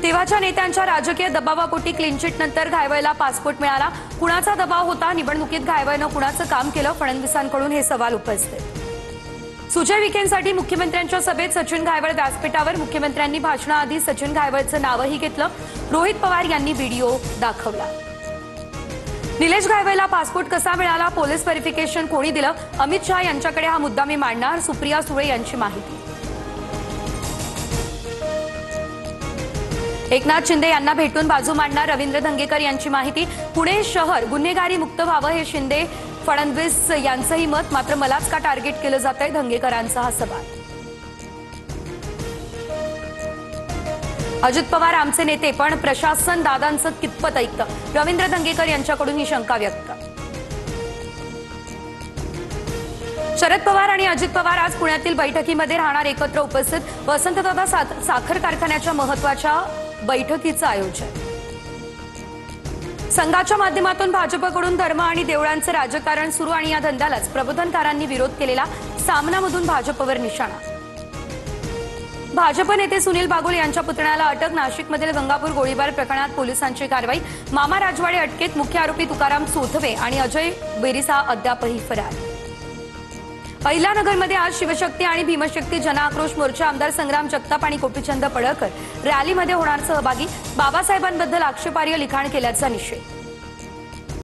तेव्हाच्या नेत्यांच्या राजकीय दबावापोटी क्लीन चिट नंतर घायवळला पासपोर्ट मिळाला। कुणाचा दबाव होता? निवडणुकीत घायवळनं कुणाचं काम केलं? फडणवीसांकडून हे सवाल उपस्थित। सुजय विखेंसाठी मुख्यमंत्र्यांच्या सभेत सचिन घायवळ व्यासपीठावर। मुख्यमंत्र्यांनी भाषणाआधी सचिन घायवळचं नावही घेतलं। रोहित पवार यांनी व्हिडिओ दाखवला। निलेश घायवळला पासपोर्ट कसा मिळाला? पोलीस व्हेरिफिकेशन कोणी दिलं? अमित शहा यांच्याकडे हा मुद्दा मी मांडणार। सुप्रिया सुळे यांची माहिती। एकनाथ शिंदे यांना भेटून बाजू मांडणार रवींद्र धंगेकर यांची माहिती। पुणे शहर गुन्हेगारी मुक्त व्हावं हे शिंदे फडणवीस यांचंही मत। मात्र मलाच का टार्गेट केलं जातंय? धंगेकरांचा हा सवाल। अजित पवार आमचे नेते, पण प्रशासन दादांचं कितपत ऐकतं? रवींद्र धंगेकर यांच्याकडून ही शंका व्यक्त। शरद पवार आणि अजित पवार आज पुण्यातील बैठकीमध्ये राहणार एकत्र उपस्थित। वसंतदादा साखर कारखान्याच्या महत्त्वाच्या बैठकीचं आयोजन। संघाच्या माध्यमातून भाजपकडून धर्म आणि देवळांचं राजकारण सुरू आणि या धंद्यालाच प्रबोधनकारांनी विरोध केलेला। सामनामधून भाजपवर निशाणा। भाजप नेते सुनील बागुल यांच्या पुतण्याला अटक। नाशिकमधील गंगापूर गोळीबार प्रकरणात पोलिसांची कारवाई। मामा राजवाडे अटकेत। मुख्य आरोपी तुकाराम चोथवे आणि अजय बेरिसा अद्यापही फरार। अहिल्यानगरमध्ये आज शिवशक्ती आणि भीमशक्ती जनआक्रोश मोर्चा। आमदार संग्राम जगताप आणि गोपीचंद पडळकर रॅलीमध्ये होणार सहभागी। बाबासाहेबांबद्दल आक्षेपार्ह लिखाण केल्याचा निषेध।